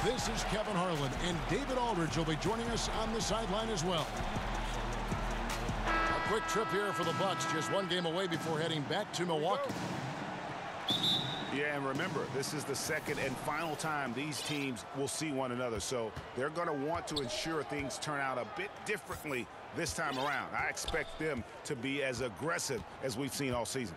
This is Kevin Harlan, and David Aldridge will be joining us on the sideline as well. A quick trip here for the Bucks, just one game away before heading back to Milwaukee. Yeah, and remember, this is the second and final time these teams will see one another, so they're going to want to ensure things turn out a bit differently this time around. I expect them to be as aggressive as we've seen all season.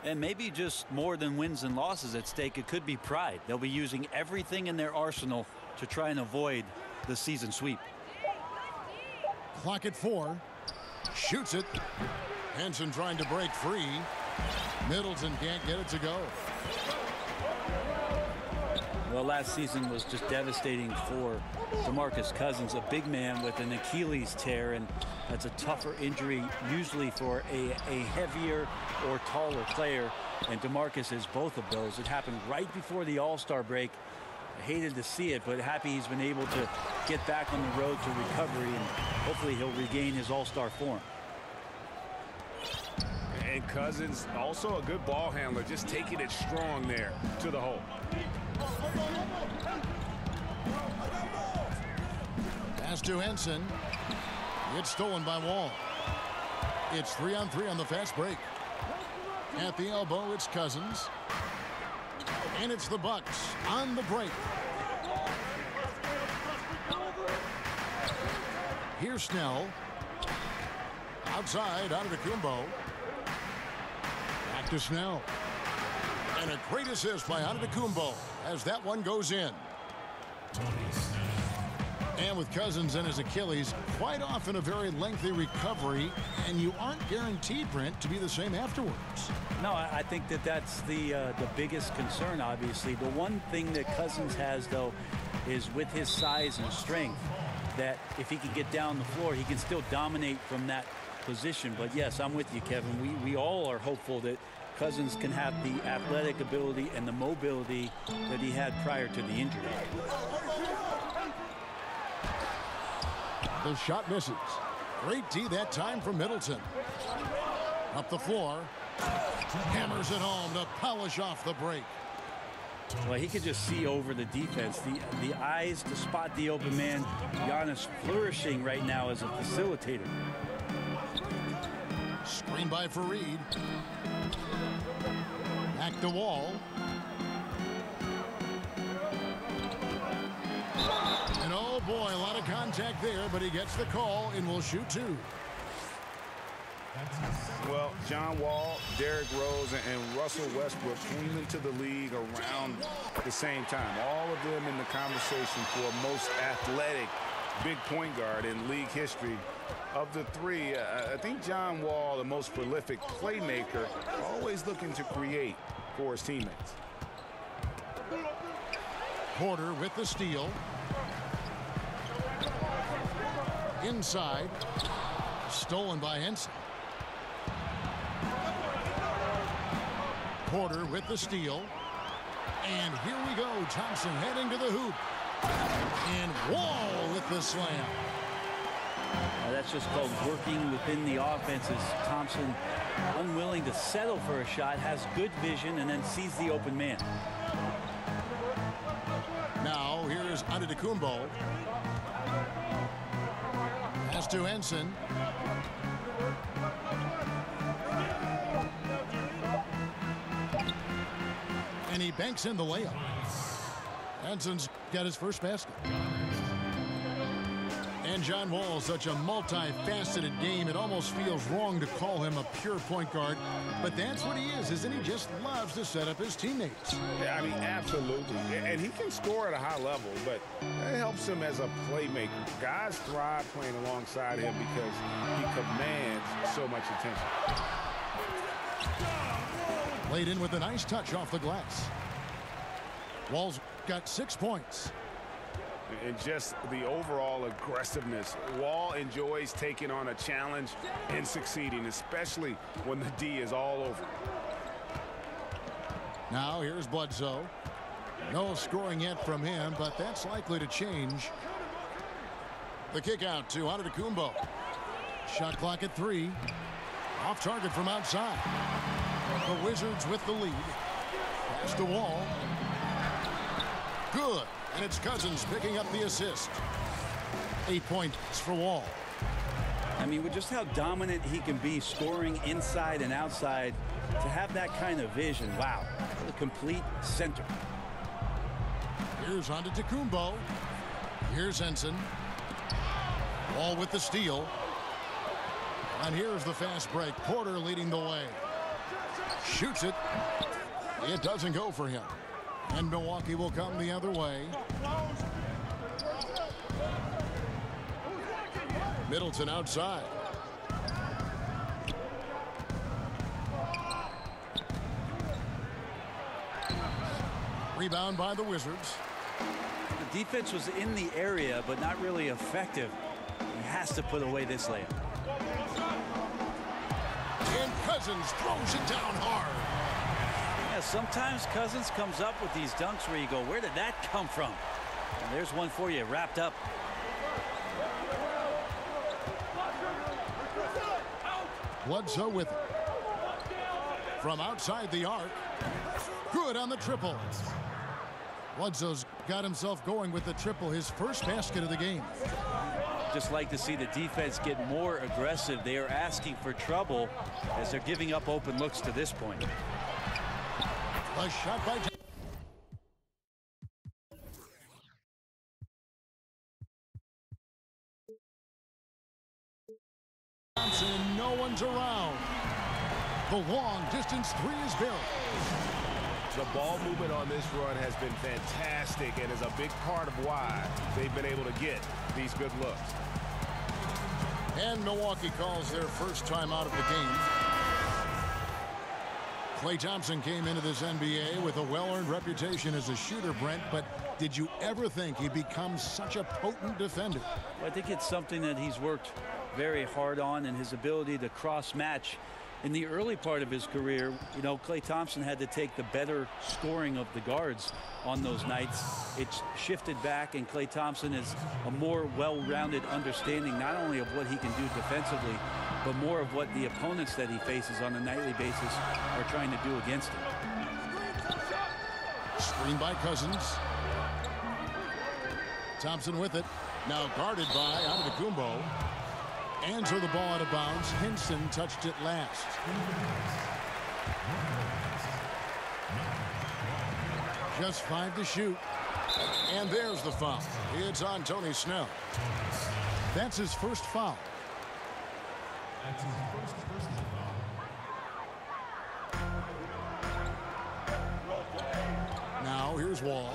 And maybe just more than wins and losses at stake. It could be pride. They'll be using everything in their arsenal to try and avoid the season sweep. Clock at 4. Shoots it. Henson trying to break free. Middleton can't get it to go. Well, last season was just devastating for DeMarcus Cousins, a big man with an Achilles tear, and that's a tougher injury usually for a heavier or taller player, and DeMarcus is both of those. It happened right before the All-Star break. I hated to see it, but happy he's been able to get back on the road to recovery, and hopefully he'll regain his All-Star form. And Cousins, also a good ball handler, just taking it strong there to the hole. Pass to Henson. It's stolen by Wall. It's 3-on-3 on the fast break. At the elbow, it's Cousins. And it's the Bucks on the break. Here's Snell. Outside, Antetokounmpo. Back to Snell. And a great assist by Antetokounmpo as that one goes in. And with Cousins and his Achilles, quite often a very lengthy recovery, and you aren't guaranteed, Brent, to be the same afterwards. No, I think that's the biggest concern, obviously. The one thing that Cousins has, though, is with his size and strength, that if he can get down the floor, he can still dominate from that position. But, yes, I'm with you, Kevin. We all are hopeful that Cousins can have the athletic ability and the mobility that he had prior to the injury. The shot misses. Great D that time from Middleton. Up the floor. Hammers it home to polish off the break. Well, he could just see over the defense. The eyes to spot the open man. Giannis flourishing right now as a facilitator. Screen by Fareed. Back to Wall. And oh boy, a lot of contact there, but he gets the call and will shoot two. Well, John Wall, Derrick Rose, and Russell Westbrook came into the league around the same time. All of them in the conversation for most athletic big point guard in league history. Of the three, I think John Wall, the most prolific playmaker, always looking to create for his teammates. Porter with the steal. Inside. Stolen by Henson. Porter with the steal. And here we go. Thompson heading to the hoop. And Wall with the slam. That's just called working within the offense, as Thompson, unwilling to settle for a shot, has good vision, and then sees the open man. Now here's Antetokounmpo. Pass to Henson. And he banks in the layup. Henson's got his first basket. And John Wall, such a multifaceted game, it almost feels wrong to call him a pure point guard. But that's what he is, isn't he? Just loves to set up his teammates. Yeah, I mean, absolutely. And he can score at a high level, but it helps him as a playmaker. Guys thrive playing alongside him because he commands so much attention. Laid in with a nice touch off the glass. Wall's got 6 points. And just the overall aggressiveness. Wall enjoys taking on a challenge and succeeding, especially when the D is all over. Now here's Bledsoe. No scoring yet from him, but that's likely to change. The kick out to Antetokounmpo. Shot clock at 3. Off target from outside. The Wizards with the lead. Pass to Wall. Good. And it's Cousins picking up the assist. 8 points for Wall. I mean, with just how dominant he can be scoring inside and outside, to have that kind of vision, wow, a complete center. Here's Antetokounmpo. Here's Henson. Wall with the steal. And here's the fast break. Porter leading the way. Shoots it. It doesn't go for him. And Milwaukee will come the other way. Middleton outside. Rebound by the Wizards. The defense was in the area, but not really effective. He has to put away this layup. And Cousins throws it down hard. Yeah, sometimes Cousins comes up with these dunks where you go, where did that come from? And there's one for you, wrapped up. Bledsoe with it. From outside the arc. Good on the triple. Bledsoe's got himself going with the triple, his first basket of the game. Just like to see the defense get more aggressive. They are asking for trouble as they're giving up open looks to this point. A shot by Johnson. No one's around. The long distance 3 is built. The ball movement on this run has been fantastic and is a big part of why they've been able to get these good looks. And Milwaukee calls their first time out of the game. Klay Thompson came into this NBA with a well-earned reputation as a shooter, Brent, but did you ever think he'd become such a potent defender? Well, I think it's something that he's worked very hard on, and his ability to cross-match. In the early part of his career, you know, Klay Thompson had to take the better scoring of the guards on those nights. It's shifted back, and Klay Thompson is a more well-rounded understanding not only of what he can do defensively, but more of what the opponents that he faces on a nightly basis are trying to do against him. Screen by Cousins. Thompson with it. Now guarded by Antetokounmpo. Answer the ball out of bounds. Henson touched it last. Just 5 to shoot. And there's the foul. It's on Tony Snell. That's his first foul. Now here's Wall.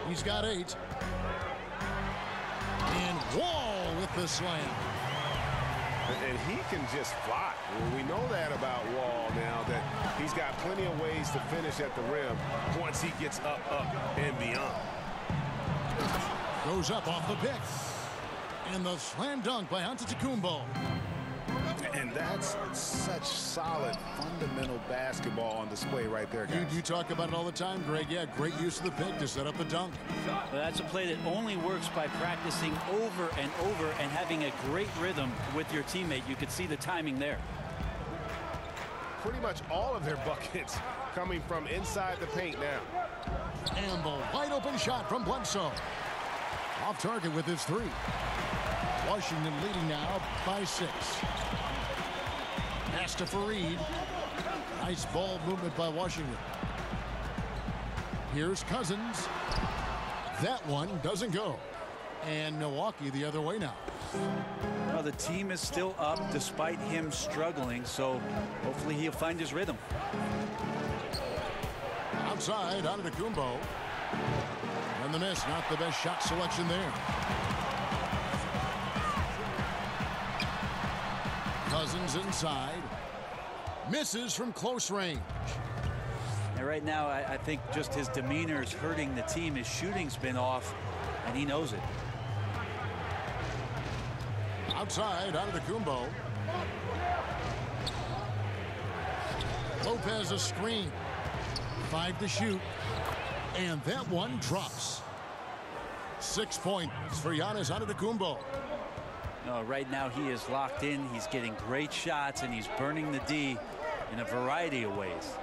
He's got 8. And Wall with the slam. And he can just fly. We know that about Wall now, that he's got plenty of ways to finish at the rim once he gets up, and beyond. Goes up off the pick. And the slam dunk by Antetokounmpo. And that's such solid, fundamental basketball on display right there, guys. You talk about it all the time, Greg. Yeah, great use of the pick to set up the dunk. Well, that's a play that only works by practicing over and over and having a great rhythm with your teammate. You could see the timing there. Pretty much all of their buckets coming from inside the paint now. And the wide open shot from Bledsoe. Off target with his 3. Washington leading now by 6. Pass to Fareed. Nice ball movement by Washington. Here's Cousins. That one doesn't go. And Milwaukee the other way now. Well, the team is still up despite him struggling, so hopefully he'll find his rhythm. Outside, Antetokounmpo. And the miss, not the best shot selection there. Cousins inside. Misses from close range. And right now, I think just his demeanor is hurting the team. His shooting's been off, and he knows it. Outside, Antetokounmpo. Lopez a screen. 5 to shoot. And that one drops. 6 points for Giannis Antetokounmpo. Right now he is locked in. He's getting great shots, and he's burning the D in a variety of ways.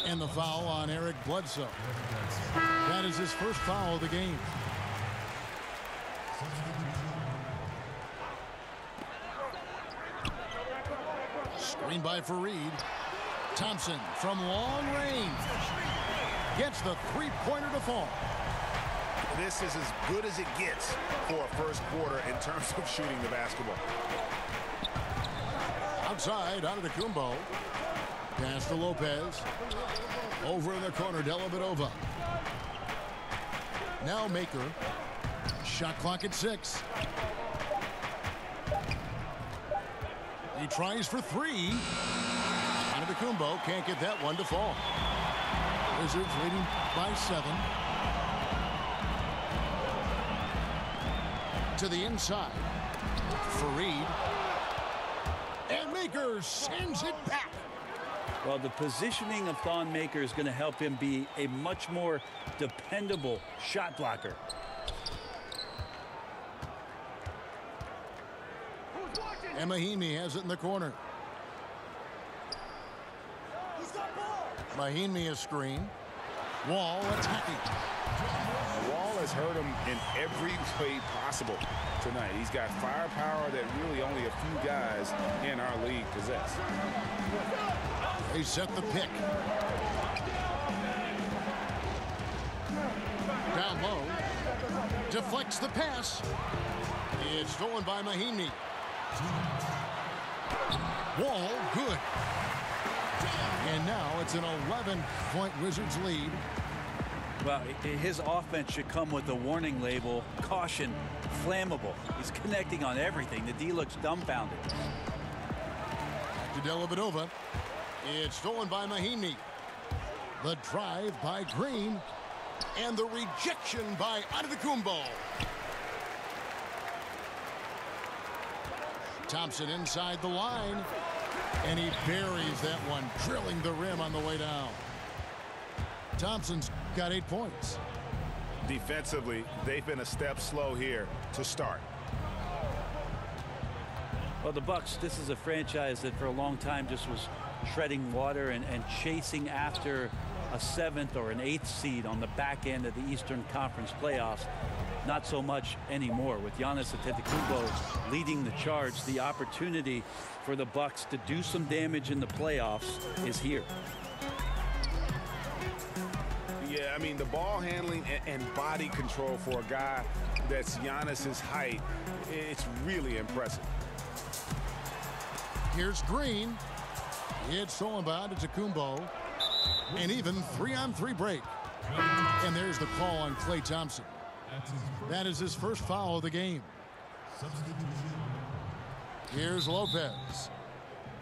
And the foul on Eric Bledsoe. That is his first foul of the game. Screen by Fareed. Thompson from long range. Gets the three-pointer to fall. This is as good as it gets for a first quarter in terms of shooting the basketball. Outside, Antetokounmpo. Pass to Lopez. Over in the corner, Dellavedova. Now Maker. Shot clock at 6. He tries for 3. Antetokounmpo can't get that one to fall. Wizards leading by 7. To the inside. Fareed. And Maker sends it back. Well, the positioning of Thon Maker is going to help him be a much more dependable shot blocker. And Mahinmi has it in the corner. Mahinmi a screen. Wall attacking. Wall has hurt him in every way possible tonight. He's got firepower that really only a few guys in our league possess. They set the pick. Down low. Deflects the pass. It's stolen by Mahinmi. Wall, good. And now it's an 11-point Wizards lead. Well, his offense should come with a warning label, caution, flammable. He's connecting on everything. The D looks dumbfounded. To Dellavedova. It's stolen by Mahinmi. The drive by Green. And the rejection by Antetokounmpo. Thompson inside the line. And he buries that one, drilling the rim on the way down. Thompson's got 8 points. Defensively, they've been a step slow here to start. Well, the Bucks, this is a franchise that for a long time just was treading water and chasing after a 7th or an 8th seed on the back end of the Eastern Conference playoffs. Not so much anymore. With Giannis Antetokounmpo leading the charge, the opportunity for the Bucks to do some damage in the playoffs is here. Yeah, I mean, the ball handling and body control for a guy that's Giannis's height, it's really impressive. Here's Green. It's stolen by Antetokounmpo. And even 3-on-3 break. And there's the call on Klay Thompson. That is his first foul of the game. Here's Lopez.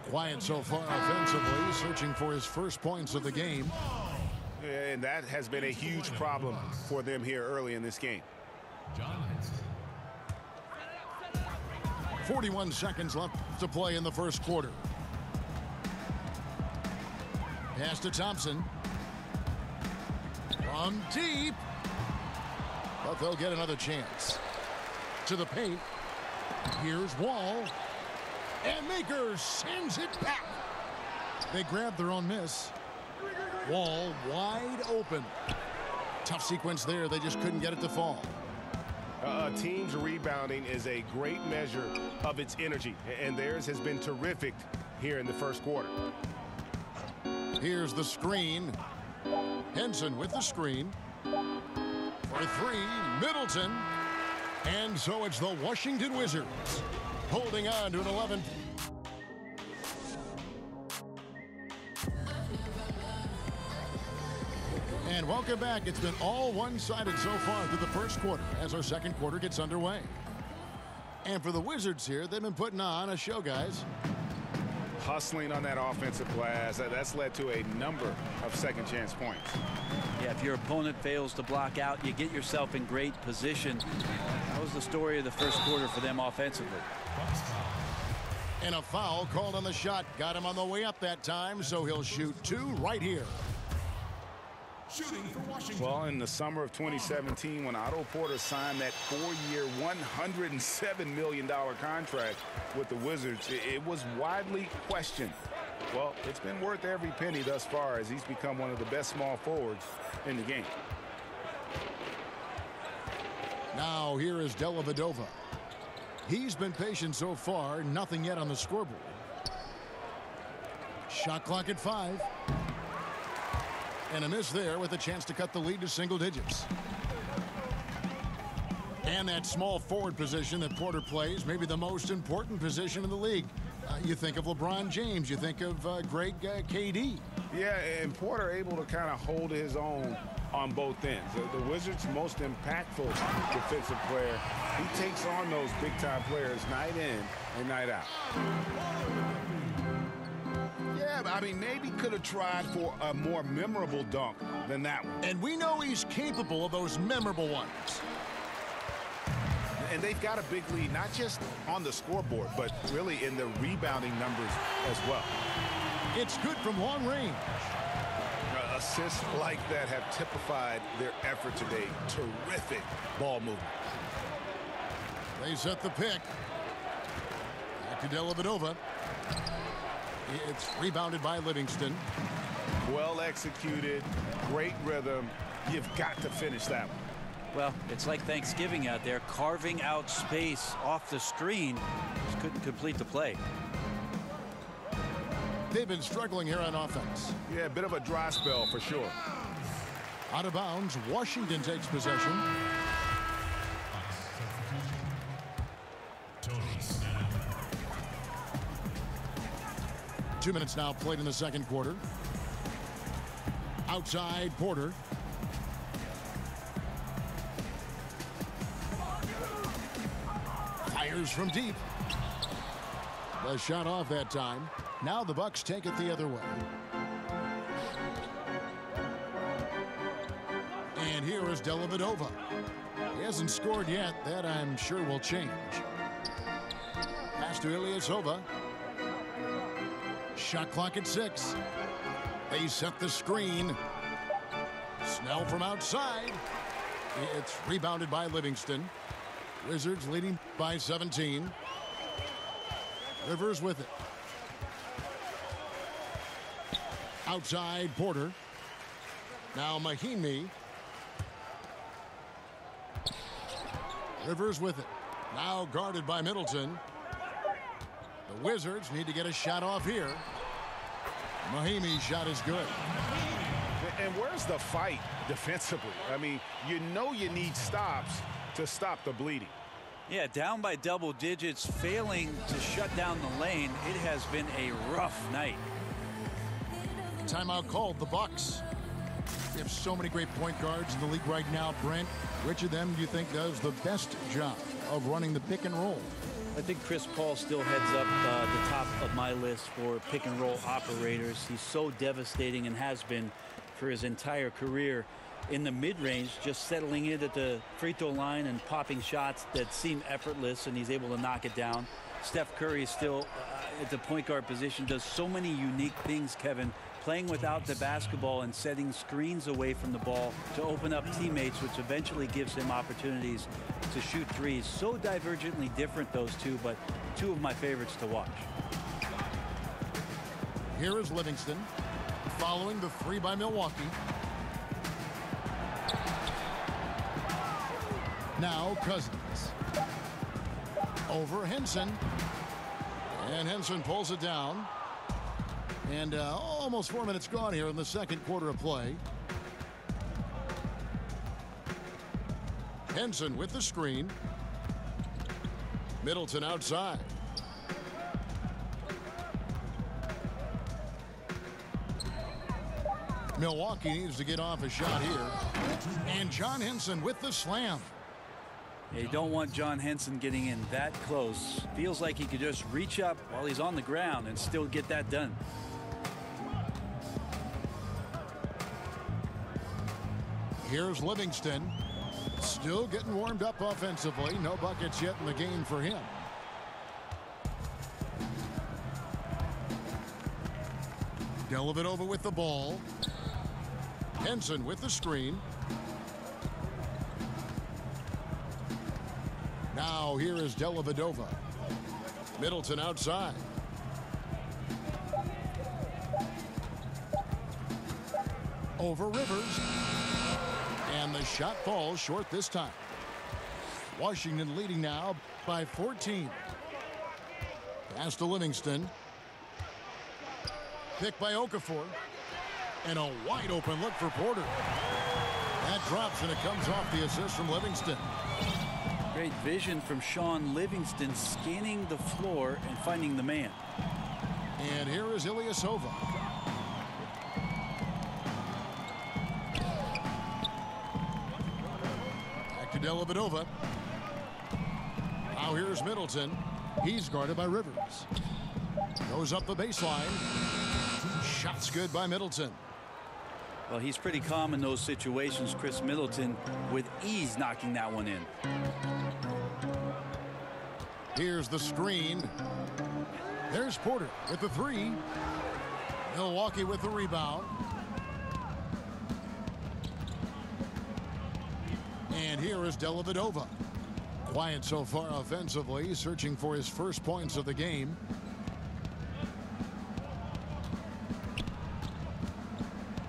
Quiet so far offensively, searching for his first points of the game. And that has been a huge problem for them here early in this game. 41 seconds left to play in the first quarter. Pass to Thompson. From deep. But they'll get another chance. To the paint. Here's Wall. And Maker sends it back. They grab their own miss. Wall wide open. Tough sequence there. They just couldn't get it to fall. A team's rebounding is a great measure of its energy, and theirs has been terrific here in the first quarter. Here's the screen. Henson with the screen. For 3, Middleton. And so it's the Washington Wizards holding on to an 11. And welcome back. It's been all one-sided so far through the first quarter as our second quarter gets underway. And for the Wizards here, they've been putting on a show, guys. Hustling on that offensive glass, that's led to a number of second chance points. Yeah, if your opponent fails to block out, you get yourself in great position. That was the story of the first quarter for them offensively. And a foul called on the shot. Got him on the way up that time, so he'll shoot 2 right here. shooting for Washington. Well, in the summer of 2017, when Otto Porter signed that 4-year, $107 million contract with the Wizards, it was widely questioned. Well, it's been worth every penny thus far as he's become one of the best small forwards in the game. Now here is Dellavedova. He's been patient so far, nothing yet on the scoreboard. Shot clock at 5. And a miss there with a chance to cut the lead to single digits. And that small forward position that Porter plays, maybe the most important position in the league. You think of LeBron James, you think of great KD. Yeah, and Porter able to kind of hold his own on both ends. The Wizards' most impactful defensive player, he takes on those big-time players night in and night out. Yeah, I mean, maybe could have tried for a more memorable dunk than that one. And we know he's capable of those memorable ones. And they've got a big lead, not just on the scoreboard, but really in the rebounding numbers as well. It's good from long range. Assists like that have typified their effort today. Terrific ball movement. They set the pick. Back to Dellavedova. It's rebounded by Livingston. Well executed, great rhythm. You've got to finish that one. Well, it's like Thanksgiving out there, carving out space off the screen. Just couldn't complete the play. They've been struggling here on offense. Yeah, a bit of a dry spell for sure. Out of bounds, Washington takes possession. 2 minutes now played in the second quarter. Outside, Porter. Fires from deep. The shot off that time. Now the Bucks take it the other way. And here is Dellavedova. He hasn't scored yet. That I'm sure will change. Pass to Ilyasova. Shot clock at 6. They set the screen. Snell from outside. It's rebounded by Livingston. Wizards leading by 17. Rivers with it. Outside, Porter. Now Mahimi. Rivers with it. Now guarded by Middleton. The Wizards need to get a shot off here. Mahimi's shot is good. And where's the fight defensively? I mean, you know you need stops to stop the bleeding. Yeah, down by double digits, failing to shut down the lane. It has been a rough night. Timeout called, the Bucks. They have so many great point guards in the league right now, Brent. Which of them do you think does the best job of running the pick and roll? I think Chris Paul still heads up the top of my list for pick and roll operators. He's so devastating and has been for his entire career. In the mid-range, just settling in at the free throw line and popping shots that seem effortless, and he's able to knock it down. Steph Curry is still at the point guard position, does so many unique things, Kevin, playing without the basketball and setting screens away from the ball to open up teammates, which eventually gives him opportunities to shoot threes. So divergently different, those two, but two of my favorites to watch. Here is Livingston following the three by Milwaukee. Now Cousins. Over Henson. And Henson pulls it down. And almost 4 minutes gone here in the second quarter of play. Henson with the screen. Middleton outside. Milwaukee needs to get off a shot here. And John Henson with the slam. You don't want John Henson getting in that close. Feels like he could just reach up while he's on the ground and still get that done. Here's Livingston. Still getting warmed up offensively. No buckets yet in the game for him. Dellavedova with the ball. Henson with the screen. Now here is Dellavedova. Middleton outside. Over Rivers. And the shot falls short this time. Washington leading now by 14. Pass to Livingston. Picked by Okafor. And a wide open look for Porter. That drops and it comes off the assist from Livingston. Great vision from Sean Livingston, scanning the floor and finding the man. And here is Ilyasova. Back to Dellavedova. Now here's Middleton. He's guarded by Rivers. Goes up the baseline. Shot's good by Middleton. Well, he's pretty calm in those situations. Chris Middleton with ease knocking that one in. Here's the screen. There's Porter with the three. Milwaukee with the rebound. And here is Dellavedova. Quiet so far offensively, searching for his first points of the game.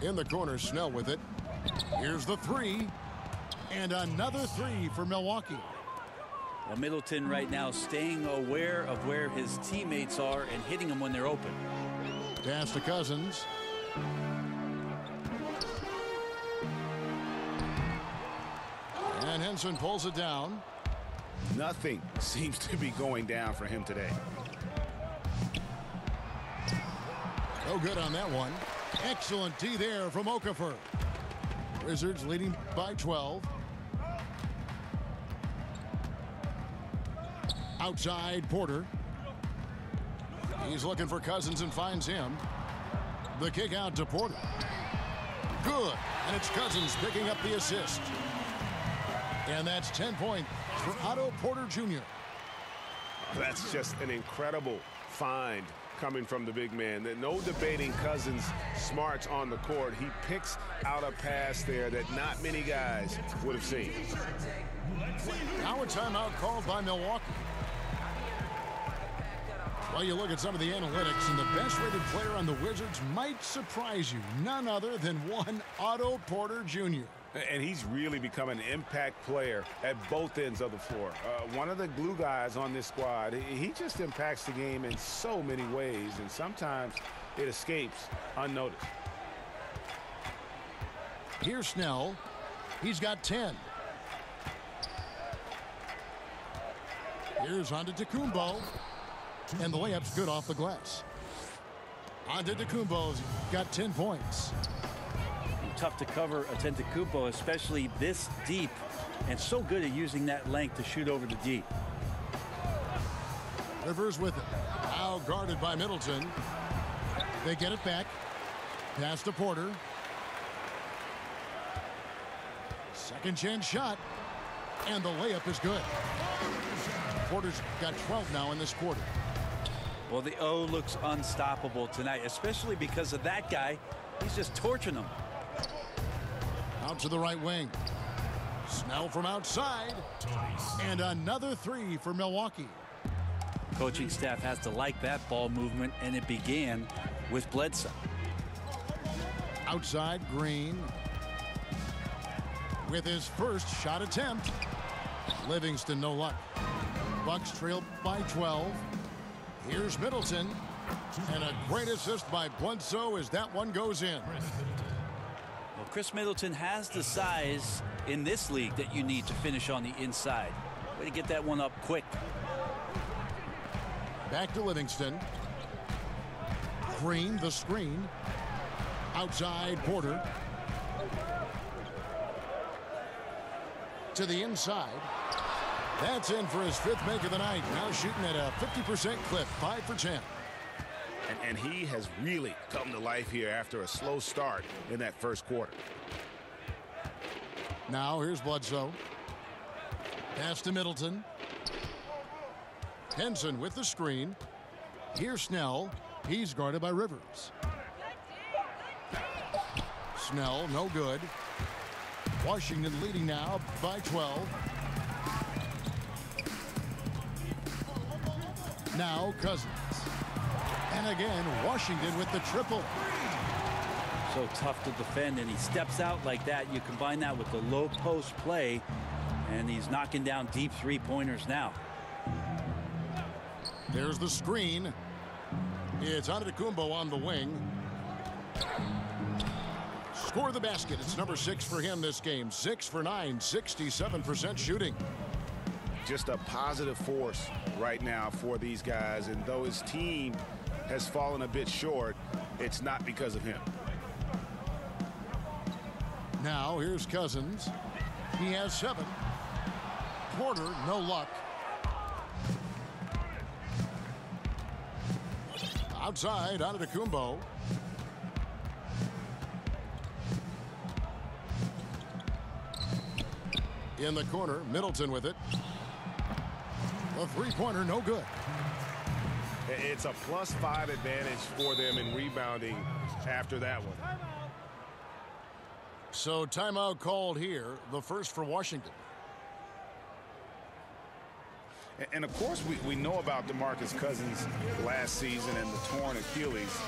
In the corner, Snell with it. Here's the three. And another three for Milwaukee. Well, Middleton right now staying aware of where his teammates are and hitting them when they're open. Pass to Cousins. And Henson pulls it down. Nothing seems to be going down for him today. No good on that one. Excellent D there from Okafor. Wizards leading by 12. Outside Porter. He's looking for Cousins and finds him. The kick out to Porter. Good. And it's Cousins picking up the assist. And that's 10 points for Otto Porter Jr. That's just an incredible find coming from the big man. No debating Cousins' smarts on the court. He picks out a pass there that not many guys would have seen. Now a timeout called by Milwaukee. Well, you look at some of the analytics, and the best-rated player on the Wizards might surprise you. None other than one Otto Porter Jr. And he's really become an impact player at both ends of the floor. One of the glue guys on this squad. He just impacts the game in so many ways, and sometimes it escapes unnoticed. Here's Snell. He's got 10. Here's Antetokounmpo. And the layup's good off the glass. Antetokounmpo's got 10 points. Tough to cover Antetokounmpo, especially this deep, and so good at using that length to shoot over the deep. Rivers with it. Now guarded by Middleton. They get it back. Pass to Porter. Second chance shot. And the layup is good. Porter's got 12 now in this quarter. Well, the O looks unstoppable tonight, especially because of that guy. He's just torching them. Out to the right wing. Snell from outside. And another three for Milwaukee. Coaching staff has to like that ball movement, and it began with Bledsoe. Outside Green. With his first shot attempt. Livingston no luck. Bucks trail by 12. Here's Middleton. And a great assist by Bledsoe as that one goes in. Well, Chris Middleton has the size in this league that you need to finish on the inside. Way to get that one up quick. Back to Livingston. Green, the screen. Outside Porter. To the inside. That's in for his fifth make of the night. Now shooting at a 50% clip, 5 for 10. And he has really come to life here after a slow start in that first quarter. Now here's Bledsoe. Pass to Middleton. Henson with the screen. Here's Snell. He's guarded by Rivers. Snell, no good. Washington leading now by 12. Now Cousins. And again, Washington with the triple. So tough to defend, and he steps out like that. You combine that with the low post play, and he's knocking down deep three-pointers now. There's the screen. It's Antetokounmpo on the wing. Score the basket. It's number 6 for him this game. 6 for 9, 67% shooting. Just a positive force right now for these guys, and though his team has fallen a bit short, it's not because of him. Now here's Cousins. He has 7. Porter, no luck. Outside, Antetokounmpo. In the corner, Middleton with it. A three-pointer, no good. It's a +5 advantage for them in rebounding after that one. So timeout called here, the first for Washington. And of course, we know about DeMarcus Cousins last season and the torn Achilles.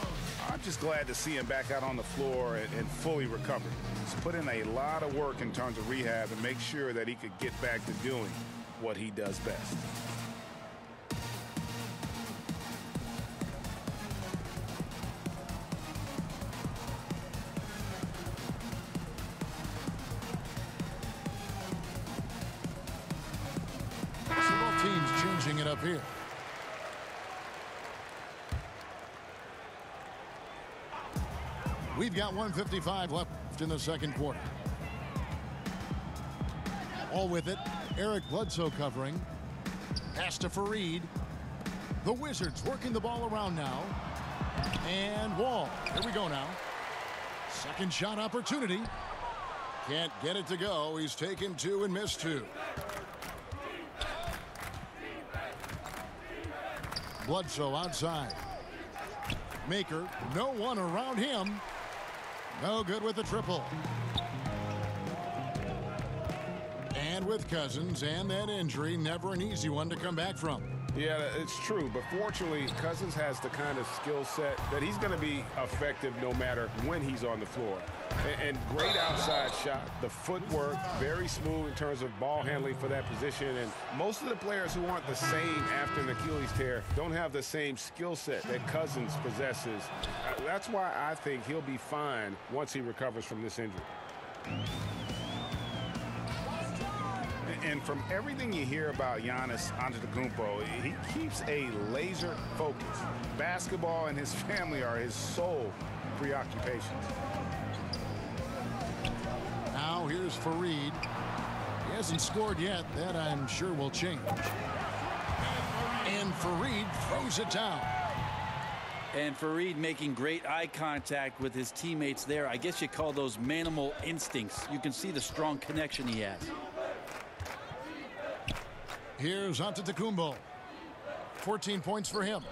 I'm just glad to see him back out on the floor and fully recovered. He's put in a lot of work in terms of rehab and make sure that he could get back to doing what he does best. Changing it up here. We've got 1:55 left in the second quarter. All with it. Eric Bledsoe covering. Pass to Fareed. The Wizards working the ball around now. And Wall. Here we go now. Second shot opportunity. Can't get it to go. He's taken 2 and missed 2. Bledsoe outside. Maker, no one around him. No good with the triple. And with Cousins and that injury, never an easy one to come back from. Yeah, it's true, but fortunately, Cousins has the kind of skill set that he's going to be effective no matter when he's on the floor. And great outside shot, the footwork, very smooth in terms of ball handling for that position. And most of the players who aren't the same after an Achilles tear don't have the same skill set that Cousins possesses. That's why I think he'll be fine once he recovers from this injury. And from everything you hear about Giannis Antetokounmpo, he keeps a laser focus. Basketball and his family are his sole preoccupations. Now here's Fareed. He hasn't scored yet. That I'm sure will change. And Fareed throws it down. And Fareed making great eye contact with his teammates there. I guess you call those manimal instincts. You can see the strong connection he has. Here's Antetokounmpo. 14 points for him.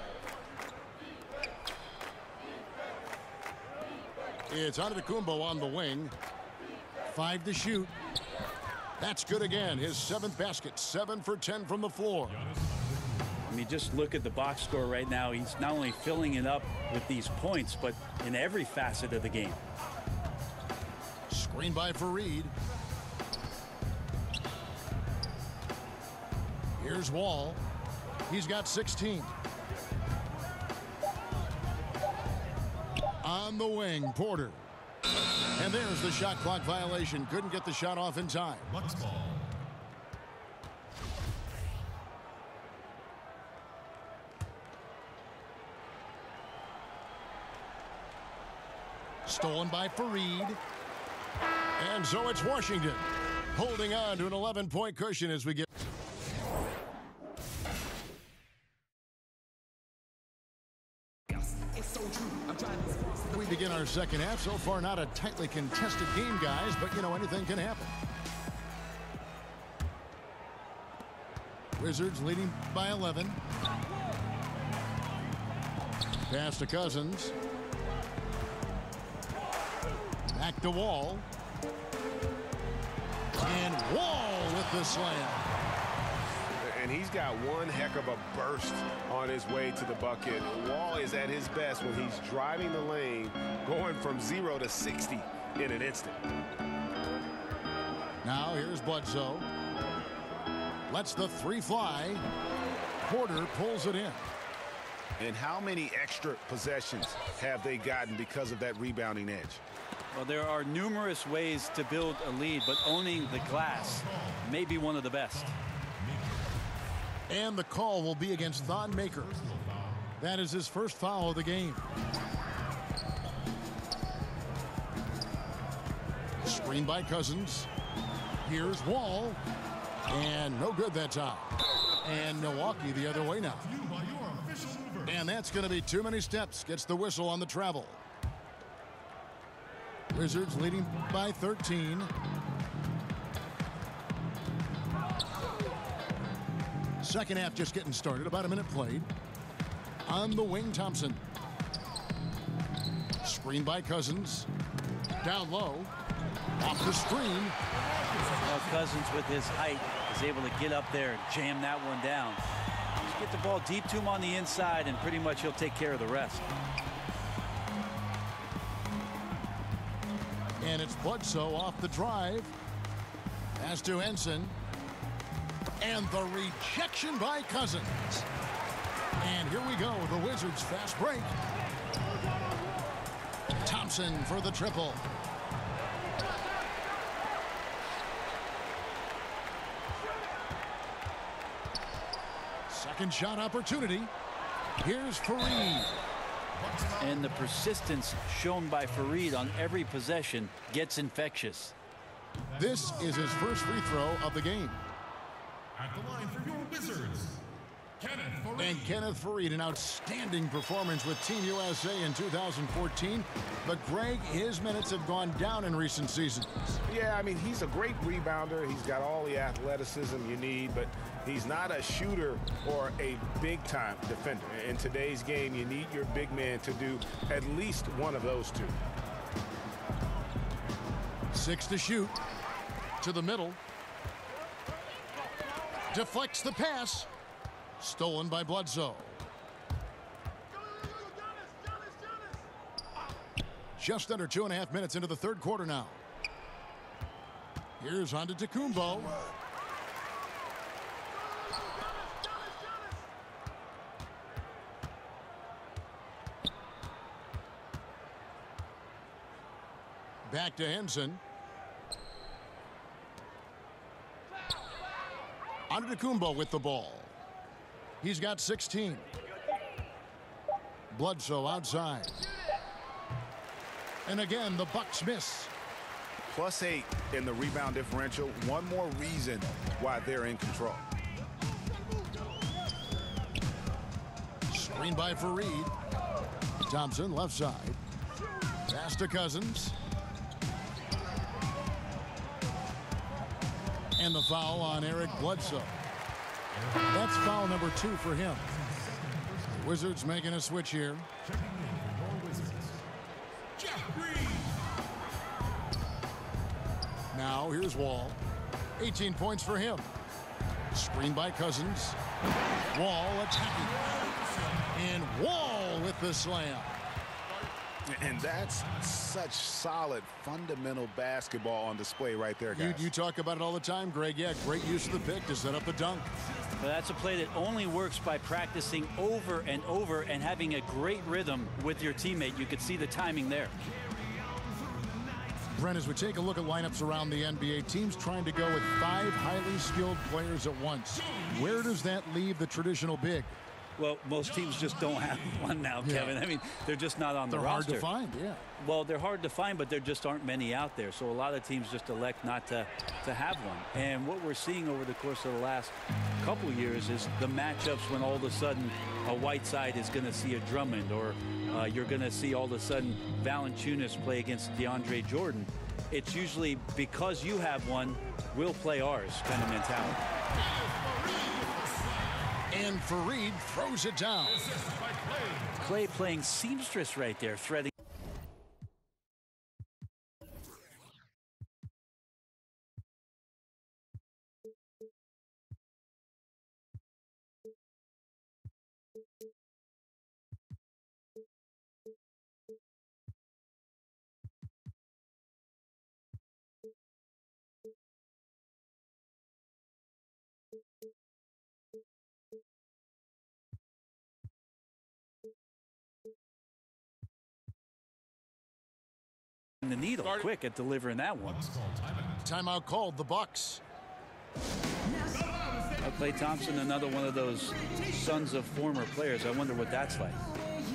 It's Antetokounmpo on the wing. 5 to shoot. That's good again. His 7th basket. 7 for 10 from the floor. I mean, just look at the box score right now. He's not only filling it up with these points, but in every facet of the game. Screen by Fareed. Here's Wall. He's got 16. On the wing, Porter. And there's the shot clock violation. Couldn't get the shot off in time. Bucks ball. Stolen by Fareed. And so it's Washington holding on to an 11-point cushion as we get. We begin our second half. So far, not a tightly contested game, guys, but, you know, anything can happen. Wizards leading by 11. Pass to Cousins. Back to Wall. And Wall with the slam. And he's got one heck of a burst on his way to the bucket. Wall is at his best when he's driving the lane, going from 0 to 60 in an instant. Now here's Bledsoe. Lets the three fly. Porter pulls it in. And how many extra possessions have they gotten because of that rebounding edge? Well, there are numerous ways to build a lead, but owning the glass may be one of the best. And the call will be against Thon Maker. That is his first foul of the game. Screen by Cousins. Here's Wall. And no good that time. And Milwaukee the other way now. And that's going to be too many steps. Gets the whistle on the travel. Wizards leading by 13. Second half just getting started. About a minute played. On the wing, Thompson. Screen by Cousins. Down low. Off the screen. Well, Cousins with his height is able to get up there and jam that one down. Just get the ball deep to him on the inside and pretty much he'll take care of the rest. And it's Bledsoe off the drive. Pass to Henson. And the rejection by Cousins. And here we go, the Wizards fast break. Thompson for the triple. Second shot opportunity. Here's Fareed. And the persistence shown by Fareed on every possession gets infectious. This is his first free throw of the game. At the line for your Wizards, And Kenneth Fareed, an outstanding performance with Team USA in 2014. But Greg, his minutes have gone down in recent seasons. Yeah, I mean, he's a great rebounder. He's got all the athleticism you need, but he's not a shooter or a big-time defender. In today's game, you need your big man to do at least one of those two. 6 to shoot. To the middle. Deflects the pass. Stolen by Bledsoe. Just under 2.5 minutes into the third quarter now. Here's Antetokounmpo. Back to Henson. Antetokounmpo with the ball. He's got 16. Bledsoe outside. And again, the Bucks miss. +8 in the rebound differential. One more reason why they're in control. Screen by Fareed. Thompson left side. Pass to Cousins. And the foul on Eric Bledsoe. That's foul number 2 for him. Wizards making a switch here. Now here's Wall. 18 points for him. Screen by Cousins. Wall attacking. And Wall with the slam. And that's such solid, fundamental basketball on display right there, guys. You talk about it all the time, Greg. Yeah, great use of the pick to set up the dunk. But that's a play that only works by practicing over and over and having a great rhythm with your teammate. You could see the timing there. Brent, as we take a look at lineups around the NBA, teams trying to go with 5 highly skilled players at once. Where does that leave the traditional big? Well, most teams just don't have one now, Kevin. I mean, they're just not on the roster. They're hard to find, yeah. Well, they're hard to find, but there just aren't many out there. So a lot of teams just elect not to have one. And what we're seeing over the course of the last couple years is the matchups when all of a sudden a Whiteside is going to see a Drummond, or you're going to see all of a sudden Valanciunas play against DeAndre Jordan. It's usually because you have one, we'll play ours kind of mentality. And Fareed throws it down. Clay playing seamstress right there, threading. The needle quick at delivering that one. Timeout called, the Bucks. Klay Thompson, another one of those sons of former players. I wonder what that's like.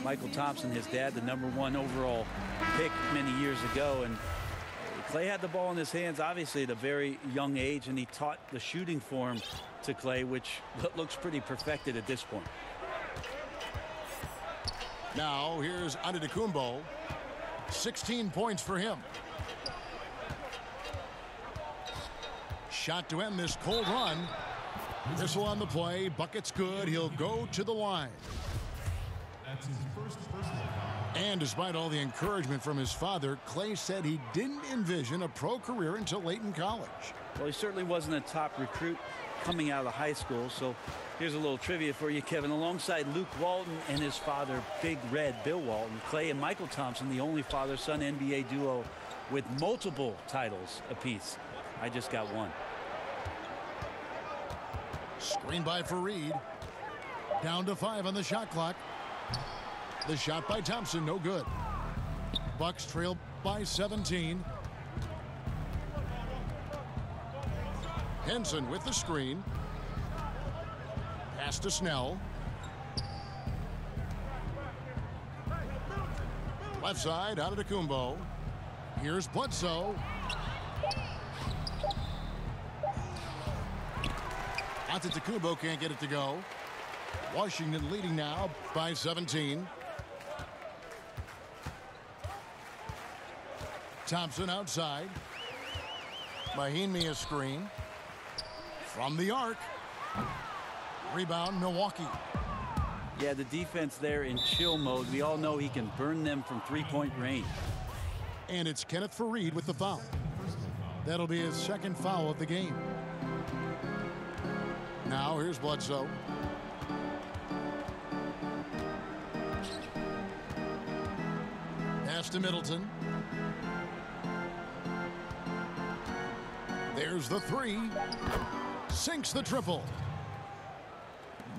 Michael Thompson, his dad, the #1 overall pick many years ago, and Klay had the ball in his hands obviously at a very young age, and he taught the shooting form to Klay, which looks pretty perfected at this point. Now here's Antetokounmpo. 16 points for him. Shot to end this cold run. Whistle on the play. Bucket's good. He'll go to the line. That's his first personal foul. And despite all the encouragement from his father, Klay said he didn't envision a pro career until late in college. Well, he certainly wasn't a top recruit coming out of high school. So here's a little trivia for you, Kevin. Alongside Luke Walton and his father, Big Red Bill Walton, Klay and Michael Thompson, the only father-son NBA duo with multiple titles apiece. I just got one. Screen by Fareed. Down to 5 on the shot clock. The shot by Thompson, no good. Bucks trail by 17. Henson with the screen. Pass to Snell. Left side, out of Antetokounmpo. Here's Bledsoe. Antetokounmpo can't get it to go. Washington leading now by 17. Thompson outside. Mahinmi a screen. From the arc. Rebound, Milwaukee. Yeah, the defense there in chill mode. We all know he can burn them from three-point range. And it's Kenneth Fareed with the foul. That'll be his second foul of the game. Now here's Bledsoe. Pass to Middleton. There's the three. Sinks the triple.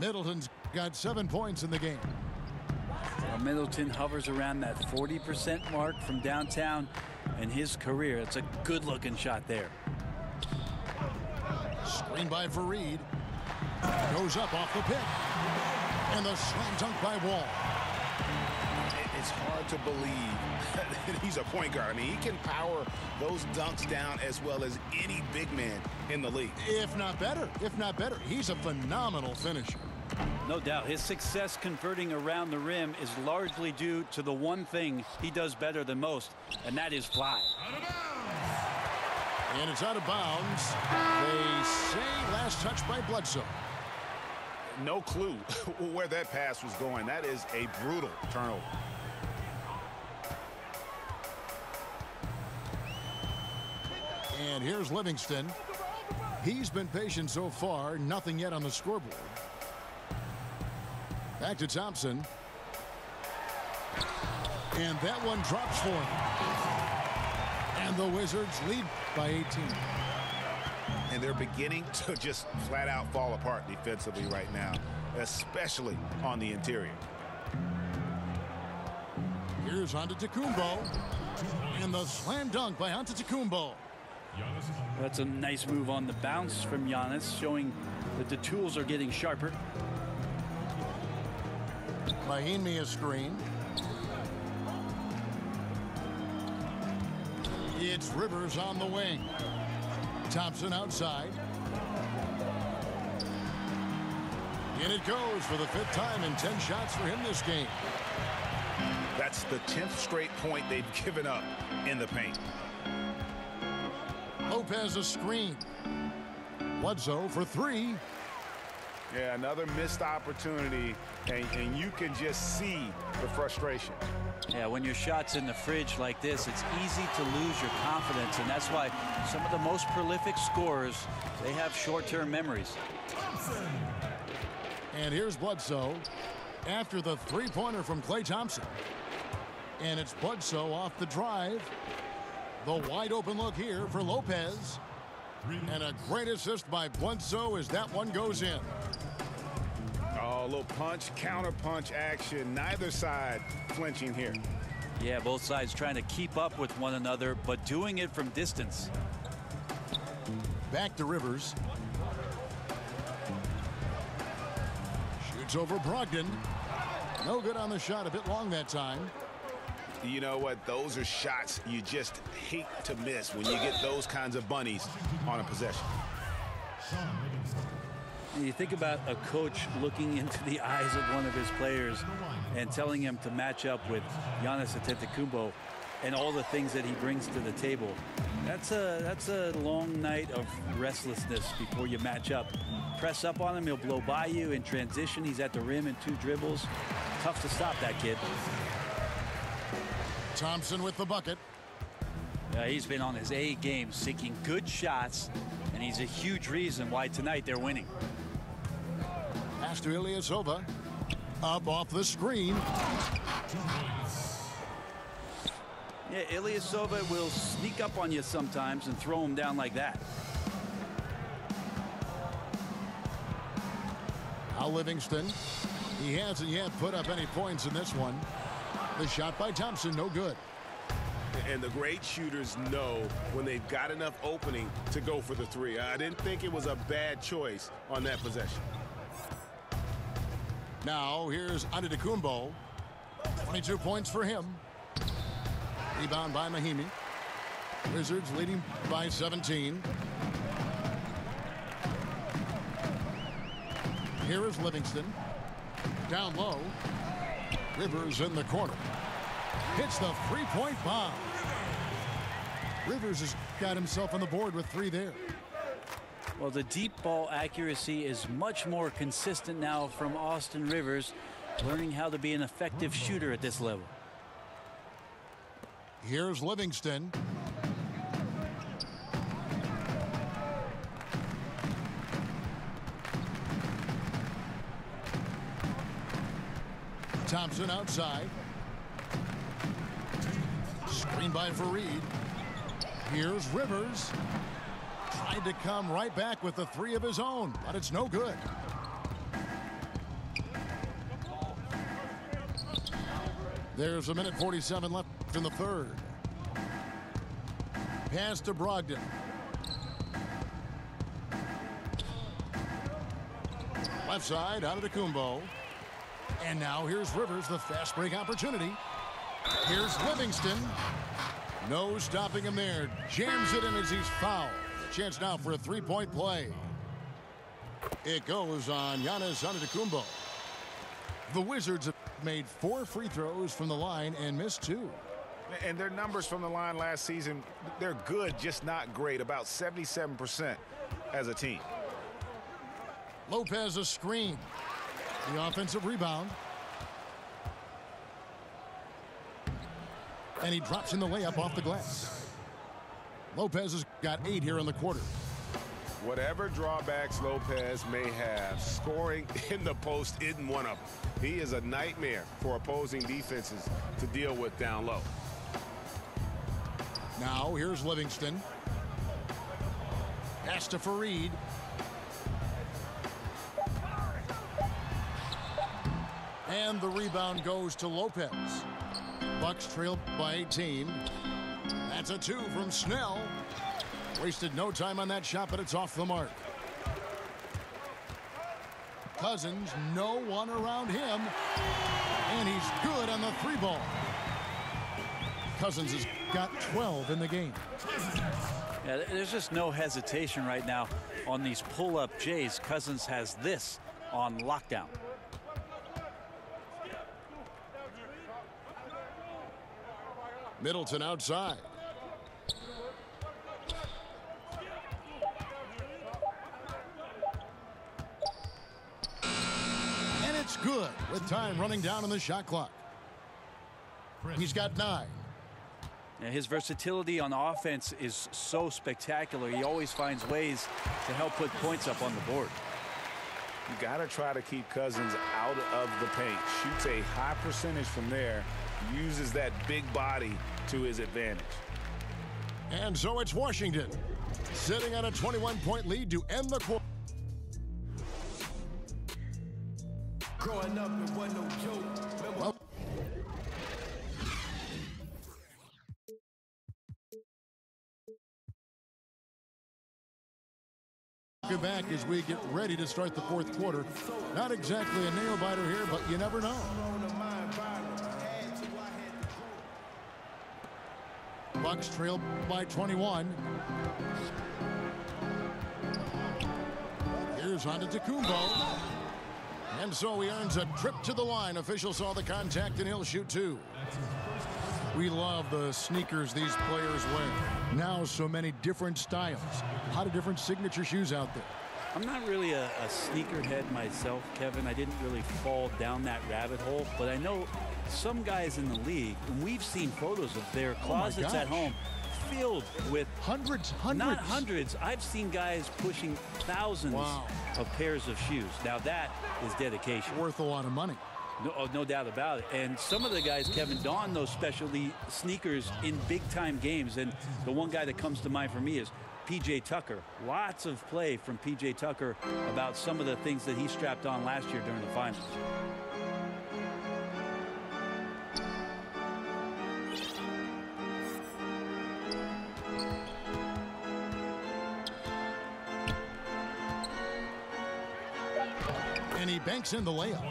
Middleton's got 7 points in the game. Well, Middleton hovers around that 40% mark from downtown in his career. It's a good-looking shot there. Screen by Fareed. Goes up off the pick. And the slam dunk by Wall. It's hard to believe that he's a point guard. I mean, he can power those dunks down as well as any big man in the league. If not better. If not better. He's a phenomenal finisher. No doubt. His success converting around the rim is largely due to the one thing he does better than most, and that is fly. And it's out of bounds. They say last touch by Bledsoe. No clue where that pass was going. That is a brutal turnover. And here's Livingston. He's been patient so far. Nothing yet on the scoreboard. Back to Thompson. And that one drops for him. And the Wizards lead by 18. And they're beginning to just flat out fall apart defensively right now, especially on the interior. Here's Antetokounmpo. And the slam dunk by Antetokounmpo. That's a nice move on the bounce from Giannis, showing that the tools are getting sharper. Mahinmi a screen. It's Rivers on the wing. Thompson outside. And it goes for the 5th time in 10 shots for him this game. That's the 10th straight point they've given up in the paint. Lopez a screen. Bledsoe for 3. Yeah, another missed opportunity, and you can just see the frustration. Yeah, when your shot's in the fridge like this, it's easy to lose your confidence, and that's why some of the most prolific scorers, they have short-term memories. And here's Bledsoe after the three-pointer from Klay Thompson. And it's Bledsoe off the drive. The wide open look here for Lopez. And a great assist by Bledsoe as that one goes in. Oh, a little punch, counter punch action. Neither side flinching here. Yeah, both sides trying to keep up with one another, but doing it from distance. Back to Rivers. Shoots over Brogdon. No good on the shot. A bit long that time. You know what? Those are shots you just hate to miss when you get those kinds of bunnies on a possession. You think about a coach looking into the eyes of one of his players and telling him to match up with Giannis Antetokounmpo and all the things that he brings to the table. That's a long night of restlessness before you match up. Press up on him, he'll blow by you in transition. He's at the rim in 2 dribbles. Tough to stop that kid. Thompson with the bucket. He's been on his A game, seeking good shots, and he's a huge reason why tonight they're winning. Pass to Ilyasova. Up off the screen. Yeah, Ilyasova will sneak up on you sometimes and throw him down like that. Now Livingston. He hasn't yet put up any points in this one. The shot by Thompson, no good. And the great shooters know when they've got enough opening to go for the 3. I didn't think it was a bad choice on that possession. Now here's Antetokounmpo. 22 points for him. Rebound by Mahimi. Wizards leading by 17. Here is Livingston. Down low. Rivers in the corner. Hits the 3-point bomb. Rivers has got himself on the board with 3 there. Well, the deep ball accuracy is much more consistent now from Austin Rivers, learning how to be an effective shooter at this level. Here's Livingston. Thompson outside. Screen by Fareed. Here's Rivers. Tried to come right back with the 3 of his own, but it's no good. There's 1:47 left in the third. Pass to Brogdon. Left side, Antetokounmpo. And now here's Rivers, the fast break opportunity. Here's Livingston. No stopping him there. Jams it in as he's fouled. Chance now for a 3-point play. It goes on Giannis Antetokounmpo. The Wizards have made 4 free throws from the line and missed 2. And their numbers from the line last season, they're good, just not great. About 77% as a team. Lopez a screen. The offensive rebound. And he drops in the layup off the glass. Lopez has got 8 here in the quarter. Whatever drawbacks Lopez may have, scoring in the post isn't one of them. He is a nightmare for opposing defenses to deal with down low. Now here's Livingston. Pass to Fareed. And the rebound goes to Lopez. Bucks trail by 18. That's a 2 from Snell. Wasted no time on that shot, but it's off the mark. Cousins, no one around him. And he's good on the 3-ball. Cousins has got 12 in the game. Yeah, there's just no hesitation right now on these pull-up Jays. Cousins has this on lockdown. Middleton outside. And it's good with time running down on the shot clock. He's got 9. Now, his versatility on offense is so spectacular. He always finds ways to help put points up on the board. You got to try to keep Cousins out of the paint. Shoots a high percentage from there. Uses that big body to his advantage. And so it's Washington. Sitting on a 21-point lead to end the quarter. Growing up, it wasn't no joke. Well, back as we get ready to start the fourth quarter. Not exactly a nail-biter here, but you never know. Bucks trail by 21. Here's Antetokounmpo. And so he earns a trip to the line. Official saw the contact, and he'll shoot two. We love the sneakers these players wear. Now so many different styles. A lot of different signature shoes out there. I'm not really a sneakerhead myself, Kevin. I didn't really fall down that rabbit hole, but I know some guys in the league, and we've seen photos of their closets at home filled with hundreds. Not hundreds. I've seen guys pushing thousands of pairs of shoes. Now that is dedication. Worth a lot of money. No doubt about it. And some of the guys, Kevin, don those specialty sneakers in big-time games. And the one guy that comes to mind for me is P.J. Tucker. Lots of play from P.J. Tucker about some of the things that he strapped on last year during the finals. And he banks in the layup.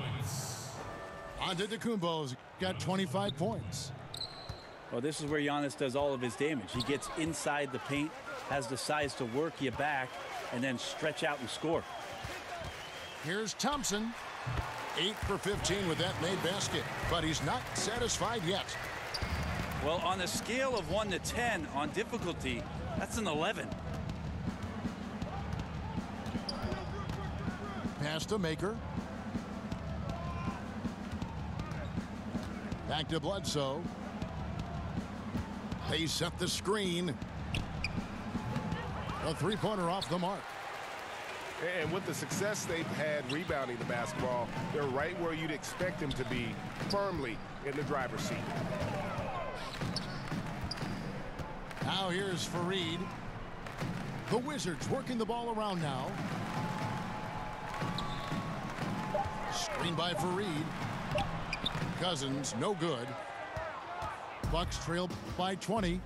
Antetokounmpo's got 25 points. Well, this is where Giannis does all of his damage. He gets inside the paint, has the size to work you back, and then stretch out and score. Here's Thompson. 8 for 15 with that made basket, but he's not satisfied yet. Well, on a scale of 1 to 10 on difficulty, that's an 11. Pass to Maker. Back to Bledsoe. They set the screen. A three-pointer off the mark. And with the success they've had rebounding the basketball, they're right where you'd expect them to be, firmly in the driver's seat. Now here's Fareed. The Wizards working the ball around now. Screen by Fareed. Cousins, no good. Bucks trail by 20.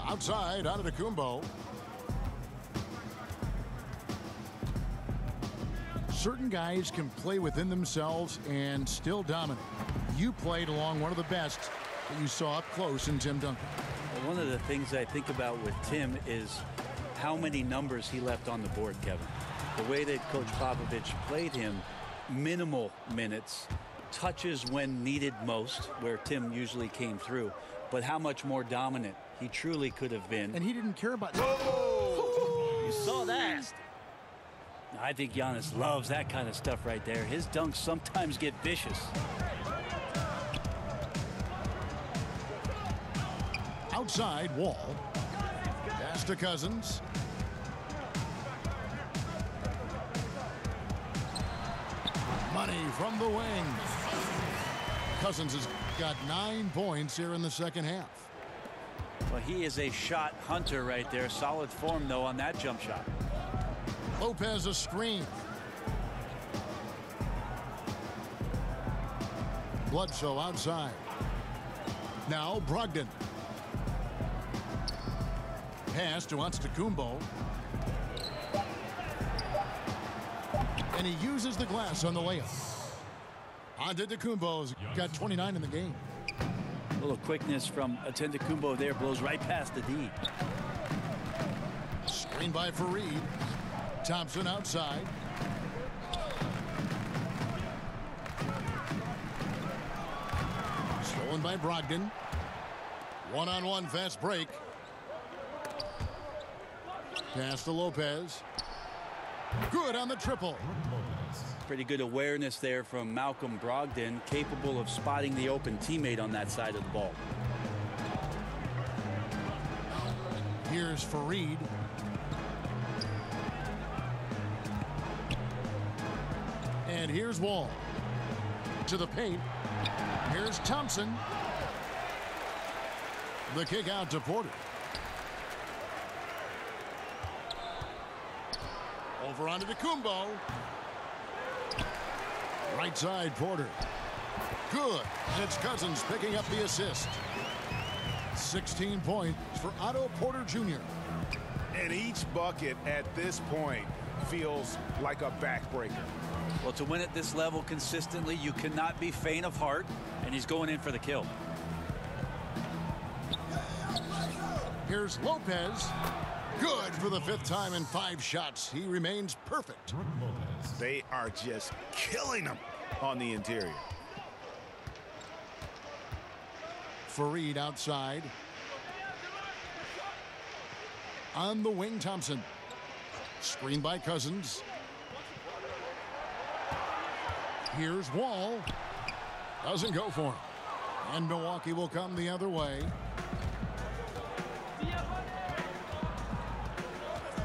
Outside, Antetokounmpo. Certain guys can play within themselves and still dominate. You played along one of the best that you saw up close in Tim Duncan. Well, one of the things I think about with Tim is how many numbers he left on the board, Kevin. The way that Coach Popovich played him, minimal minutes, touches when needed most, where Tim usually came through, but how much more dominant he truly could have been. And he didn't care about... You saw that. I think Giannis loves that kind of stuff right there. His dunks sometimes get vicious. Outside, Wall. Pass to Cousins. Money from the wing. Cousins has got 9 points here in the second half. Well, he is a shot hunter right there. Solid form, though, on that jump shot. Lopez a screen. Bledsoe outside. Now Brogdon. Pass to Antetokounmpo. And he uses the glass on the layup. Antetokounmpo's got 29 in the game. A little quickness from Antetokounmpo there, blows right past the D. Screen by Fareed. Thompson outside. Stolen by Brogdon. One-on-one fast break. Pass to Lopez. Good on the triple. Pretty good awareness there from Malcolm Brogdon, capable of spotting the open teammate on that side of the ball. Here's Fareed. And here's Wall. To the paint. Here's Thompson. The kick out to Porter. Over onto Kumbo. Right side, Porter. Good. And it's Cousins picking up the assist. 16 points for Otto Porter Jr. And each bucket at this point feels like a backbreaker. Well, to win at this level consistently, you cannot be faint of heart, and he's going in for the kill. Here's Lopez. Good for the 5th time in 5 shots. He remains perfect. They are just killing them on the interior. Fareed outside. On the wing, Thompson. Screen by Cousins. Here's Wall. Doesn't go for him. And Milwaukee will come the other way.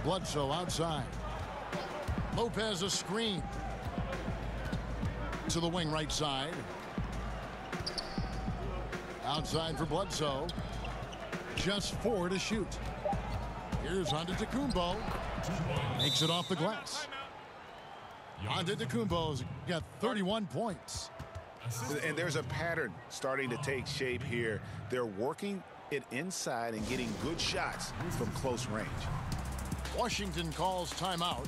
Bledsoe outside. Lopez a screen. To the wing right side. Outside for Bledsoe. Just 4 to shoot. Here's Antetokounmpo. Makes it off the glass. Antetokounmpo's got 31 points. And there's a pattern starting to take shape here. They're working it inside and getting good shots from close range. Washington calls timeout.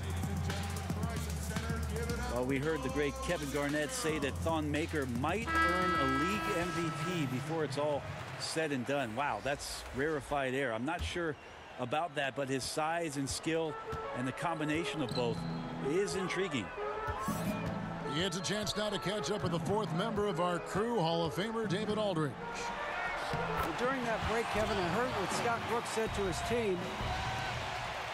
Well, we heard the great Kevin Garnett say that Thon Maker might earn a league MVP before it's all said and done. Wow, that's rarefied air. I'm not sure about that, but his size and skill and the combination of both is intriguing. He gets a chance now to catch up with the 4th member of our crew, Hall of Famer David Aldridge. Well, during that break, Kevin, I heard what Scott Brooks said to his team.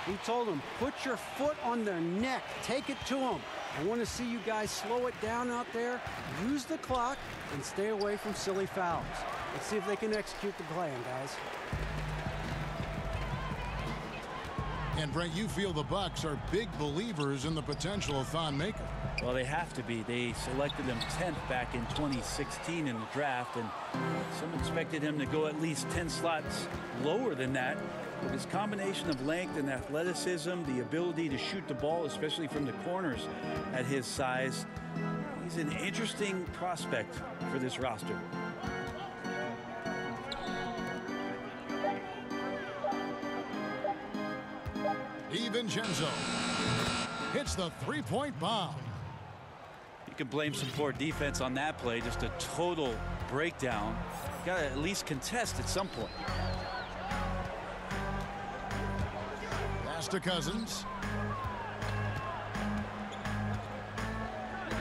He told them, put your foot on their neck. Take it to them. I want to see you guys slow it down out there, use the clock, and stay away from silly fouls. Let's see if they can execute the plan, guys. And Brent, you feel the Bucks are big believers in the potential of Thon Maker. Well, they have to be. They selected him 10th back in 2016 in the draft, and some expected him to go at least 10 slots lower than that. With his combination of length and athleticism, the ability to shoot the ball, especially from the corners at his size, he's an interesting prospect for this roster. DiVincenzo hits the 3-point bomb. You can blame some poor defense on that play, just a total breakdown. Got to at least contest at some point. Pass to Cousins.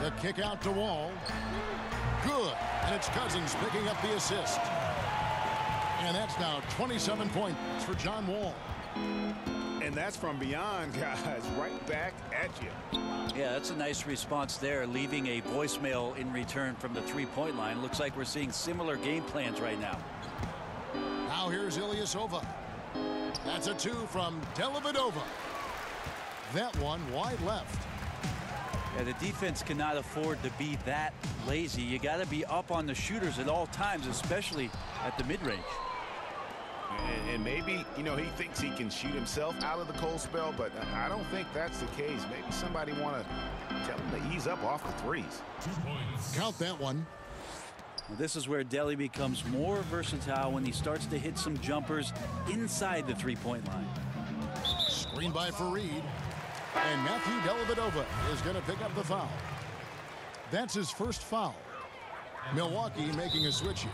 The kick out to Wall. Good. And it's Cousins picking up the assist. And that's now 27 points for John Wall. And that's from beyond, guys, right back at you. Yeah, that's a nice response there, leaving a voicemail in return from the 3-point line. Looks like we're seeing similar game plans right now. Now here's Ilyasova. That's a 2 from Dellavedova. That one wide left. Yeah, the defense cannot afford to be that lazy. You got to be up on the shooters at all times, especially at the mid-range. And maybe, you know, he thinks he can shoot himself out of the cold spell, but I don't think that's the case. Maybe somebody want to tell him to ease up off the threes. Count that one. Well, this is where Delly becomes more versatile when he starts to hit some jumpers inside the 3-point line. Screen by Fareed. And Matthew Dellavedova is going to pick up the foul. That's his first foul. Milwaukee making a switch here.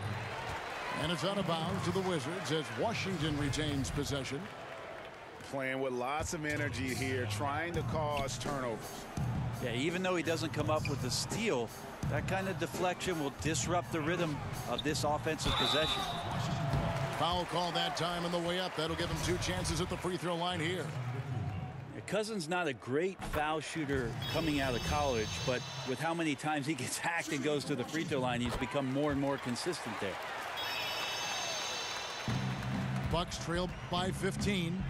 And it's out of bounds to the Wizards as Washington retains possession. Playing with lots of energy here, trying to cause turnovers. Yeah, even though he doesn't come up with the steal, that kind of deflection will disrupt the rhythm of this offensive possession. Foul call that time on the way up. That'll give him 2 chances at the free throw line here. Cousins not a great foul shooter coming out of college, but with how many times he gets hacked and goes to the free throw line, he's become more and more consistent there. Bucks trail by 15.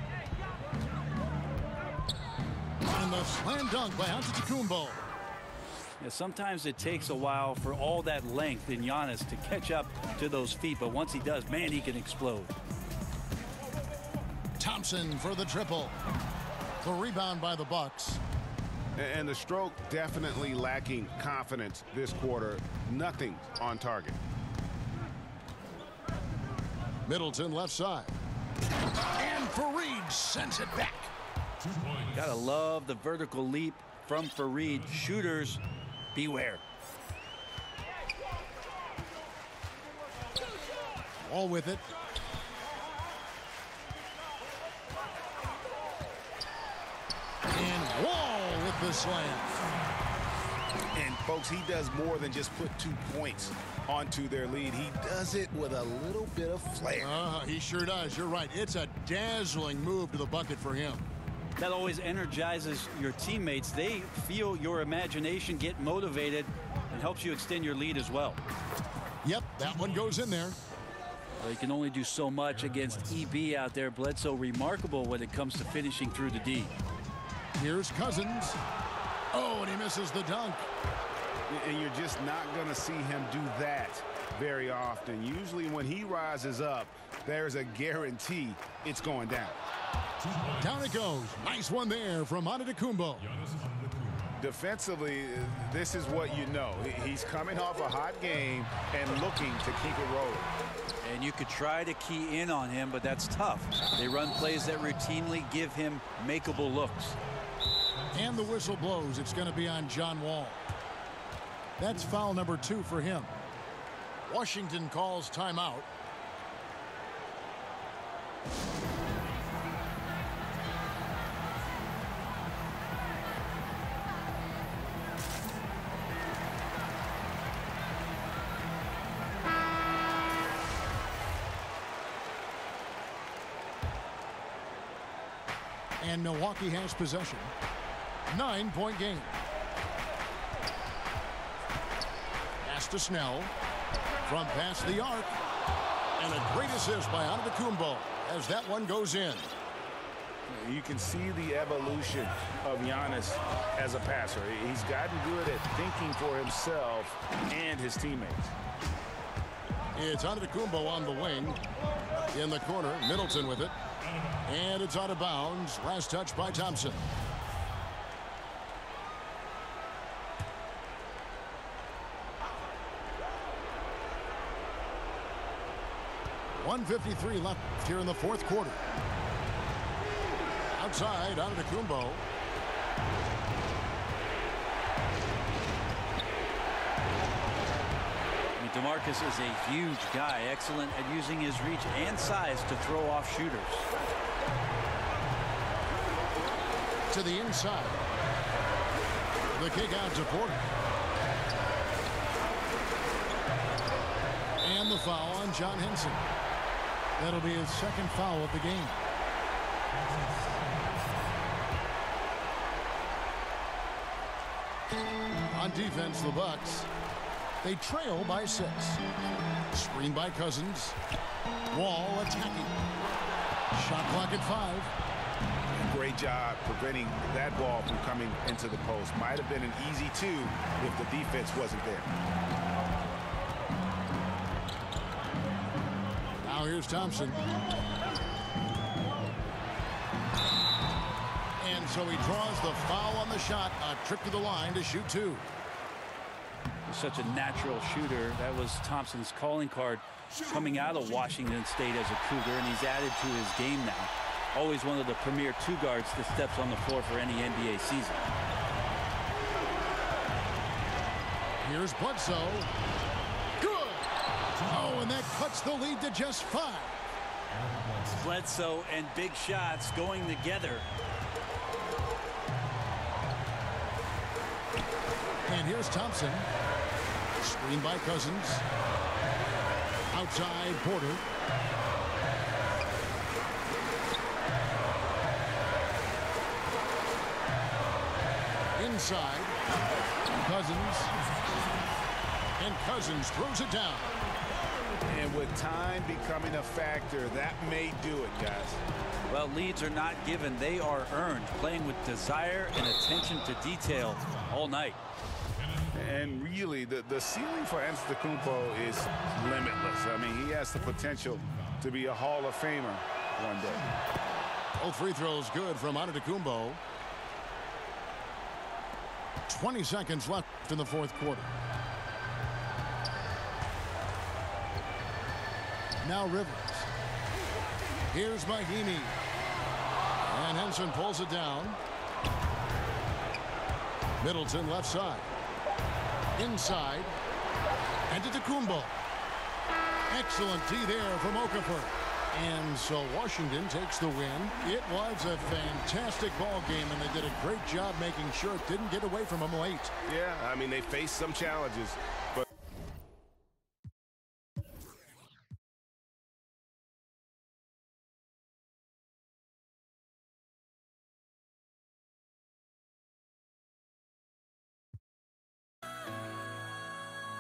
And the slam dunk by Antetokounmpo. Yeah, sometimes it takes a while for all that length in Giannis to catch up to those feet, but once he does, man, he can explode. Thompson for the triple. The rebound by the Bucks. And the stroke definitely lacking confidence this quarter. Nothing on target. Middleton left side. And Fareed sends it back. Gotta love the vertical leap from Fareed. Shooters, beware. All with it. And Wall with the slam. And folks, he does more than just put 2 points onto their lead. He does it with a little bit of flair. He sure does. You're right. It's a dazzling move to the bucket for him. That always energizes your teammates. They feel your imagination, get motivated, and helps you extend your lead as well. Yep, that one goes in there. Well, you can only do so much against EB out there. Bledsoe remarkable when it comes to finishing through the D. Here's Cousins. Oh, and he misses the dunk. And you're just not going to see him do that very often. Usually when he rises up, there's a guarantee it's going down. Down it goes. Nice one there from Antetokounmpo. Defensively, this is what you know. He's coming off a hot game and looking to keep it rolling. And you could try to key in on him, but that's tough. They run plays that routinely give him makeable looks. And the whistle blows. It's going to be on John Wall. That's foul number 2 for him. Washington calls timeout. And Milwaukee has possession. 9-point game. Pass to Snell. From past the arc. And a great assist by Antetokounmpo as that one goes in. You can see the evolution of Giannis as a passer. He's gotten good at thinking for himself and his teammates. It's Antetokounmpo on the wing. In the corner, Middleton with it. And it's out of bounds. Last touch by Thompson. .153 left here in the fourth quarter. Outside, Antetokounmpo. DeMarcus is a huge guy, excellent at using his reach and size to throw off shooters. To the inside. The kick out to Porter. And the foul on John Henson. That'll be his second foul of the game. On defense, the Bucks. They trail by 6. Screen by Cousins. Wall attacking. Shot clock at 5. Great job preventing that ball from coming into the post. Might have been an easy 2 if the defense wasn't there. Now here's Thompson. And so he draws the foul on the shot. A trip to the line to shoot 2. Such a natural shooter. That was Thompson's calling card coming out of Washington State as a Cougar, and he's added to his game now. Always one of the premier 2 guards that steps on the floor for any NBA season. Here's Bledsoe. Good. Oh, and that cuts the lead to just 5. Bledsoe and big shots going together. And here's Thompson. Screen by Cousins. Outside Porter. Inside. Cousins. And Cousins throws it down. And with time becoming a factor, that may do it, guys. Well, leads are not given. They are earned. Playing with desire and attention to detail all night. And really, the ceiling for Antetokounmpo is limitless. I mean, he has the potential to be a Hall of Famer one day. Both free throws good from Antetokounmpo. 20 seconds left in the fourth quarter. Now Rivers. Here's Mahimi. And Henson pulls it down. Middleton left side. Inside. And to Tecumbo. Excellent D there from Okafor. And so Washington takes the win. It was a fantastic ball game, and they did a great job making sure it didn't get away from them late. Yeah, I mean, they faced some challenges,